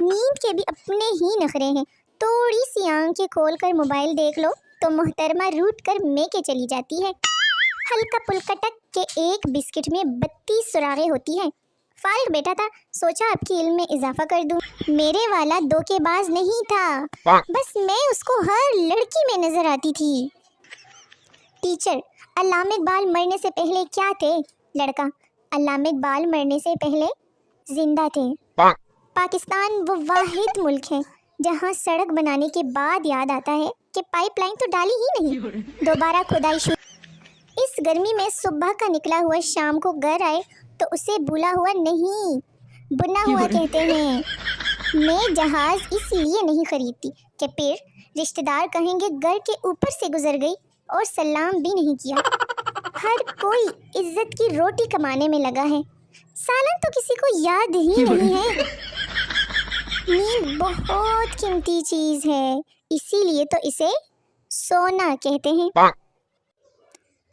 نیند کے بھی اپنے ہی نخرے ہیں. تھوڑی سی آنکھیں کھول کر موبائل دیکھ لو تو محترمہ روٹ کر میکے چلی جاتی ہے. ہلکا پلکا ٹک کے ایک بسکٹ میں 32 سراغیں ہوتی ہیں. فارغ بیٹا تھا, سوچا آپ کے علم میں اضافہ کر دوں. میرے والا دھوکے باز نہیں تھا, بس میں اس کو ہر لڑکی میں نظر آتی تھی. ٹیچر, علامہ اقبال مرنے سے پہلے کیا تھے؟ لڑکا, علامہ اقبال مرنے سے پہلے زندہ تھے. پاکستان وہ واحد ملک ہے جہاں سڑک بنانے کے بعد یاد آتا ہے کہ پائپ لائن تو ڈالی ہی نہیں, دوبارہ کھدائی شروع. اس گرمی میں صبح کا نکلا ہوا شام کو گھر آئے تو اسے بھولا ہوا نہیں, بنا ہوا کہتے ہیں. میں جہاز اس لیے نہیں خریدتی کہ پھر رشتہ دار کہیں گے گھر کے اوپر سے گزر گئی اور سلام بھی نہیں کیا. ہر کوئی عزت کی روٹی کمانے میں لگا ہے, سالن تو کسی کو یاد ہی نہیں ہے. نیند بہت قیمتی چیز ہے, اسی لیے تو اسے سونا کہتے ہیں.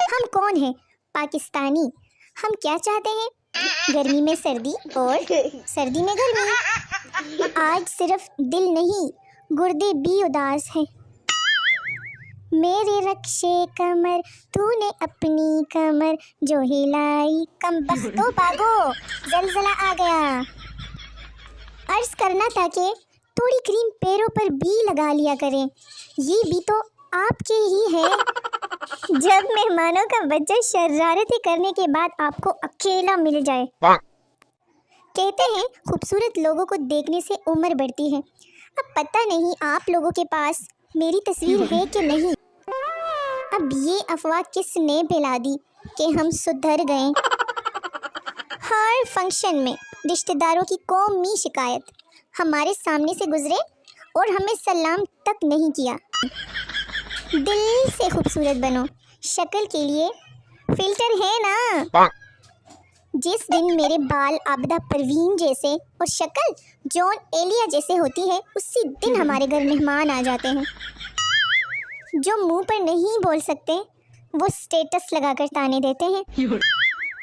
ہم کون ہیں؟ پاکستانی. ہم کیا چاہتے ہیں؟ گرمی میں سردی اور سردی میں گرمی. آج صرف دل نہیں, گردے بھی اداس ہیں. میرے رکشے کمر تو نے اپنی کمر جو ہلائی, کم بختو بھاگو زلزلہ آ گیا. عرض کرنا تھا کہ تھوڑی کریم پیروں پر بھی لگا لیا کریں, یہ بھی تو آپ کے ہی ہے. جب مہمانوں کا بچہ شرارتیں کرنے کے بعد آپ کو اکیلا مل جائے. کہتے ہیں خوبصورت لوگوں کو دیکھنے سے عمر بڑھتی ہے. اب پتہ نہیں آپ لوگوں کے پاس میری تصویر ہے کہ نہیں. اب یہ افواہ کس نے پھیلا دی کہ ہم سدھر گئے. ہر فنکشن میں رشتہ داروں کی قومی شکایت, ہمارے سامنے سے گزرے اور ہمیں سلام تک نہیں کیا. دل سے خوبصورت بنو, شکل کے لیے فلٹر ہے نا. جس دن میرے بال عابدہ پروین جیسے اور شکل جون ایلیا جیسے ہوتی ہے, اسی دن ہمارے گھر مہمان آ جاتے ہیں. جو منہ پر نہیں بول سکتے وہ سٹیٹس لگا کر تانے دیتے ہیں.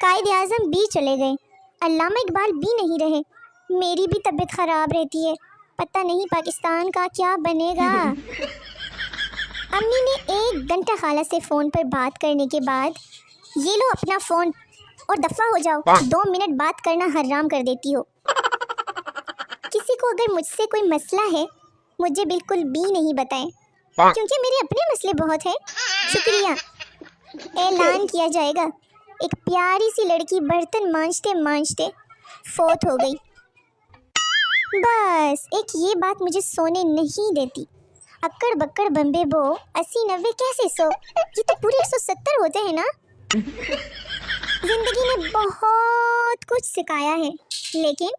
قائد اعظم بھی چلے گئے, علامہ اقبال بھی نہیں رہے. میری بھی طبیعت خراب رہتی ہے, پتہ نہیں پاکستان کا کیا بنے گا. امی نے 1 گھنٹہ خالہ سے فون پر بات کرنے کے بعد, یہ لو اپنا فون اور دفعہ ہو جاؤ, 2 منٹ بات کرنا حرام کر دیتی ہو. کسی کو اگر مجھ سے کوئی مسئلہ ہے مجھے بالکل بھی نہیں بتائیں, کیونکہ میرے اپنے مسئلے بہت ہیں. شکریہ. اعلان کیا جائے گا, ایک پیاری سی لڑکی برتن مانجتے مانجتے فوت ہو گئی. بس ایک یہ بات مجھے سونے نہیں دیتی. اکڑ بکڑ بمبے بو 80-90 کیسے 100, یہ تو پورے 170 ہوتے ہیں نا. زندگی نے بہت کچھ سکھایا ہے, لیکن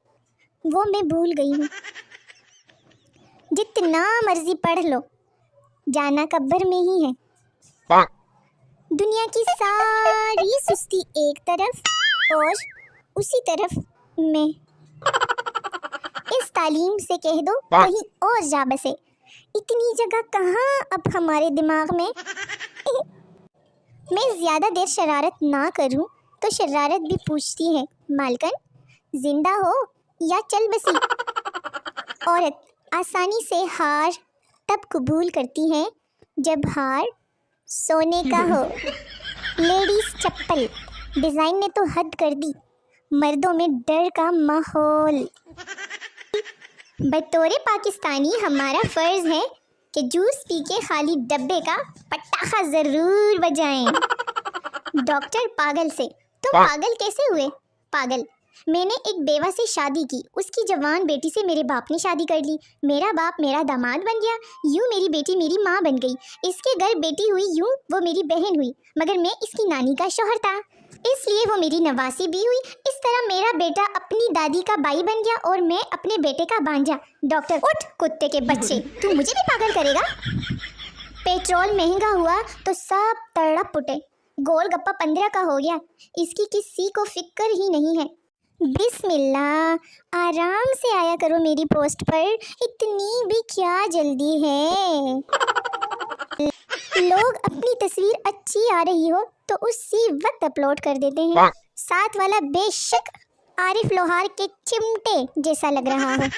وہ میں بھول گئی ہوں. جتنا مرضی پڑھ لو, جانا قبر میں ہی ہے. دنیا کی ساری سستی ایک طرف اور اسی طرف میں. اس تعلیم سے کہہ دو کہیں اور جا بسے, اتنی جگہ کہاں اب ہمارے دماغ میں. میں زیادہ دیر شرارت نہ کروں تو شرارت بھی پوچھتی ہے, مالکن زندہ ہو یا چل بسی. عورت آسانی سے ہار تب قبول کرتی ہے جب ہار سونے کا ہو. لیڈیز چپل ڈیزائن نے تو حد کر دی, مردوں میں ڈر کا ماحول. بطور پاکستانی ہمارا فرض ہے کہ جوس پی کے خالی ڈبے کا پٹاخہ ضرور بجائیں. ڈاکٹر پاگل سے, تم پاگل کیسے ہوئے؟ پاگل, میں نے ایک بیوہ سے شادی کی, اس کی جوان بیٹی سے میرے باپ نے شادی کر لی. میرا باپ میرا داماد بن گیا, یوں میری بیٹی میری ماں بن گئی. اس کے گھر بیٹی ہوئی, یوں وہ میری بہن ہوئی, مگر میں اس کی نانی کا شوہر تھا, اس لیے وہ میری نواسی بھی ہوئی. اس طرح میرا بیٹا اپنی دادی کا بھائی بن گیا اور میں اپنے بیٹے کا بانجا. ڈاکٹر, اٹھ کتے کے بچے, تو مجھے بھی پاگل کرے گا؟ پیٹرول مہنگا ہوا تو سب تڑپ اٹھے. گول گپا 15 کا ہو گیا, اس کی کسی کو فکر ہی نہیں ہے. بسم اللہ, آرام سے آیا کرو میری پوسٹ پر, اتنی بھی کیا جلدی ہے. لوگ اپنی تصویر اچھی آ رہی ہو تو اسی وقت اپلوڈ کر دیتے ہیں. ساتھ والا بے شک عارف لوہار کے چمٹے جیسا لگ رہا ہو.